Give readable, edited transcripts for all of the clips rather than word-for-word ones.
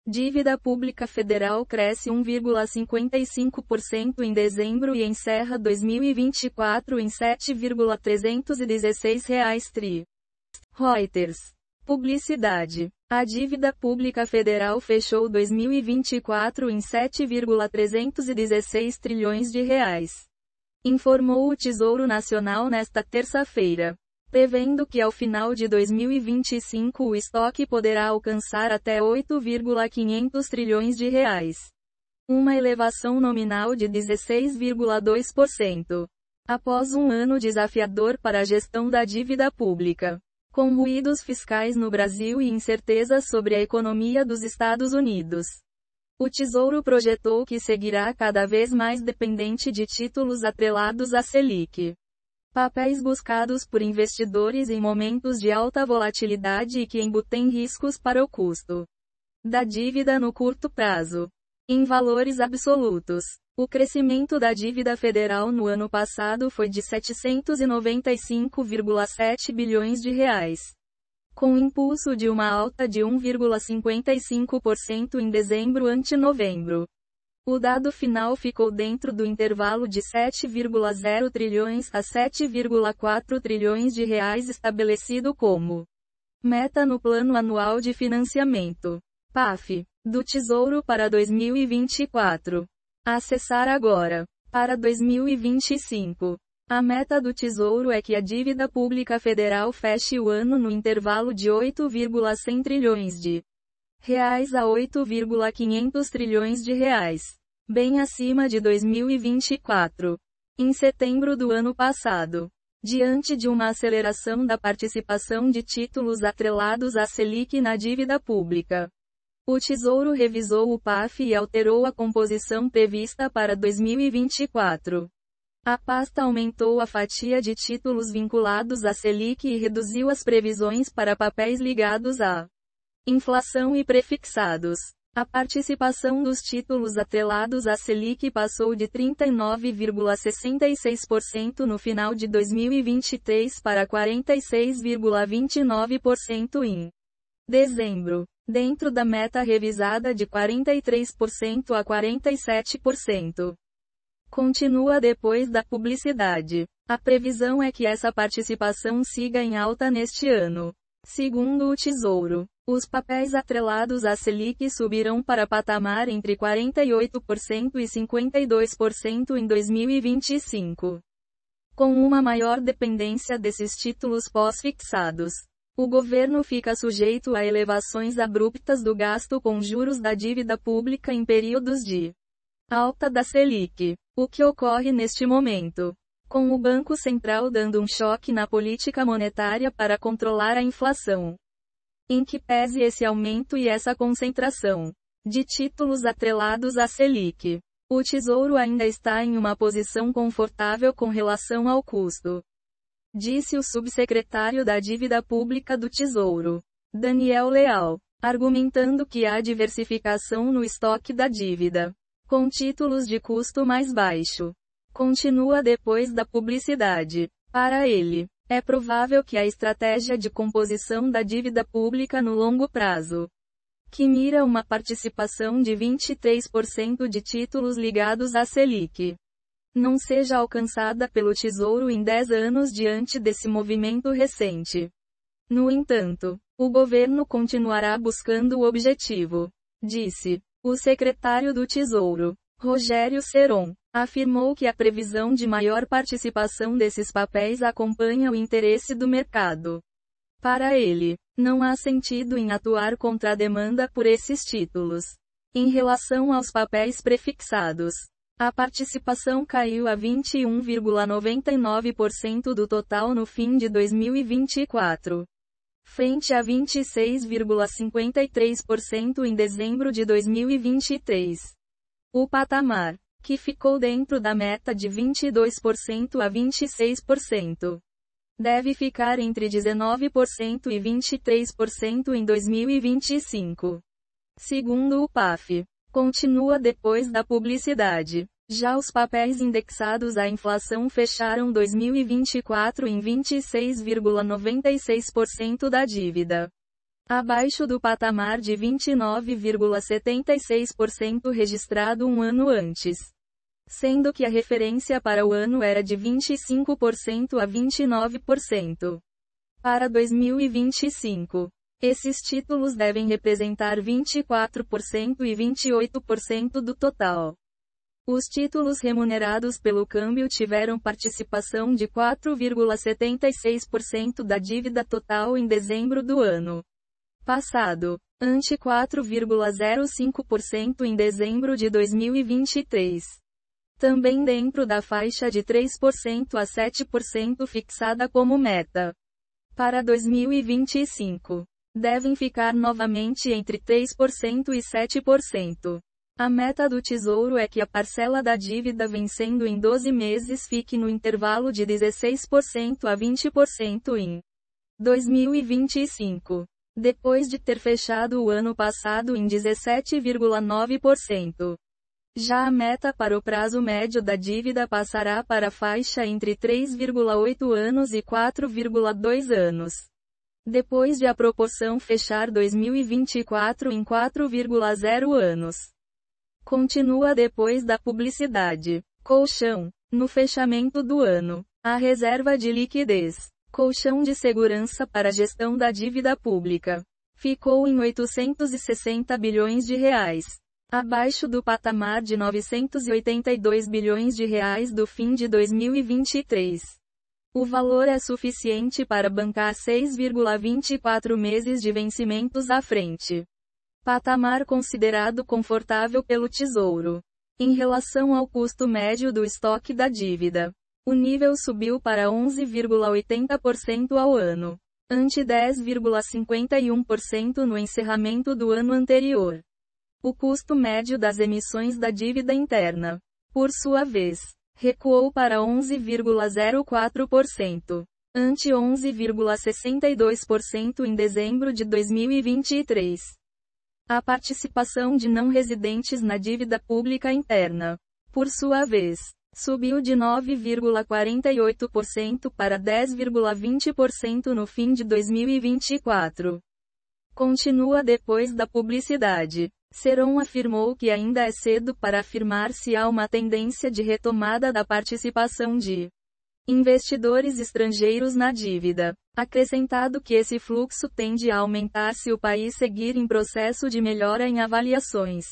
Dívida pública federal cresce 1,55% em dezembro e encerra 2024 em R$ 7,316 tri. Reuters. Publicidade. A dívida pública federal fechou 2024 em 7,316 trilhões de reais. Informou o Tesouro Nacional nesta terça-feira, prevendo que ao final de 2025 o estoque poderá alcançar até 8,500 trilhões de reais. Uma elevação nominal de 16,2%. Após um ano desafiador para a gestão da dívida pública, com ruídos fiscais no Brasil e incertezas sobre a economia dos Estados Unidos, o Tesouro projetou que seguirá cada vez mais dependente de títulos atrelados à Selic. Papéis buscados por investidores em momentos de alta volatilidade e que embutem riscos para o custo da dívida no curto prazo. Em valores absolutos, o crescimento da dívida federal no ano passado foi de 795,7 bilhões de reais, com impulso de uma alta de 1,55% em dezembro ante novembro. O dado final ficou dentro do intervalo de 7,0 trilhões a 7,4 trilhões de reais estabelecido como meta no Plano Anual de Financiamento, PAF, do Tesouro para 2024. Acessar agora. Para 2025. A meta do Tesouro é que a dívida pública federal feche o ano no intervalo de 8,100 trilhões de reais a 8,500 trilhões de reais, bem acima de 2024. Em setembro do ano passado, diante de uma aceleração da participação de títulos atrelados à Selic na dívida pública, o Tesouro revisou o PAF e alterou a composição prevista para 2024. A pasta aumentou a fatia de títulos vinculados à Selic e reduziu as previsões para papéis ligados à inflação e prefixados. A participação dos títulos atrelados à Selic passou de 39,66% no final de 2023 para 46,29% em dezembro, dentro da meta revisada de 43% a 47%. Continua depois da publicidade. A previsão é que essa participação siga em alta neste ano. Segundo o Tesouro, os papéis atrelados à Selic subirão para patamar entre 48% e 52% em 2025. Com uma maior dependência desses títulos pós-fixados, o governo fica sujeito a elevações abruptas do gasto com juros da dívida pública em períodos de alta da Selic, o que ocorre neste momento, com o Banco Central dando um choque na política monetária para controlar a inflação. Em que pese esse aumento e essa concentração de títulos atrelados à Selic, o Tesouro ainda está em uma posição confortável com relação ao custo, disse o subsecretário da Dívida Pública do Tesouro, Daniel Leal, argumentando que há diversificação no estoque da dívida, com títulos de custo mais baixo. Continua depois da publicidade. Para ele, é provável que a estratégia de composição da dívida pública no longo prazo, que mira uma participação de 23% de títulos ligados à Selic, não seja alcançada pelo Tesouro em 10 anos diante desse movimento recente. No entanto, o governo continuará buscando o objetivo, disse o secretário do Tesouro, Rogério Ceron, afirmou que a previsão de maior participação desses papéis acompanha o interesse do mercado. Para ele, não há sentido em atuar contra a demanda por esses títulos. Em relação aos papéis prefixados, a participação caiu a 21,99% do total no fim de 2024. Frente a 26,53% em dezembro de 2023. O patamar, que ficou dentro da meta de 22% a 26%, deve ficar entre 19% e 23% em 2025. Segundo o PAF, continua depois da publicidade. Já os papéis indexados à inflação fecharam 2024 em 26,96% da dívida, abaixo do patamar de 29,76% registrado um ano antes, sendo que a referência para o ano era de 25% a 29%. Para 2025, esses títulos devem representar 24% e 28% do total. Os títulos remunerados pelo câmbio tiveram participação de 4,76% da dívida total em dezembro do ano passado, ante 4,05% em dezembro de 2023. Também dentro da faixa de 3% a 7% fixada como meta. Para 2025, devem ficar novamente entre 3% e 7%. A meta do Tesouro é que a parcela da dívida vencendo em 12 meses fique no intervalo de 16% a 20% em 2025, depois de ter fechado o ano passado em 17,9%. Já a meta para o prazo médio da dívida passará para a faixa entre 3,8 anos e 4,2 anos, depois de a proporção fechar 2024 em 4,0 anos. Continua depois da publicidade. Colchão. No fechamento do ano, a reserva de liquidez, colchão de segurança para a gestão da dívida pública, ficou em 860 bilhões de reais, abaixo do patamar de 982 bilhões de reais do fim de 2023. O valor é suficiente para bancar 6,24 meses de vencimentos à frente. Patamar considerado confortável pelo Tesouro. Em relação ao custo médio do estoque da dívida, o nível subiu para 11,80% ao ano, ante 10,51% no encerramento do ano anterior. O custo médio das emissões da dívida interna, por sua vez, recuou para 11,04%, ante 11,62% em dezembro de 2023. A participação de não residentes na dívida pública interna, por sua vez, subiu de 9,48% para 10,20% no fim de 2024. Continua depois da publicidade. Seron afirmou que ainda é cedo para afirmar se há uma tendência de retomada da participação de investidores estrangeiros na dívida, acrescentado que esse fluxo tende a aumentar se o país seguir em processo de melhora em avaliações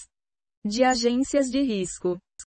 de agências de risco.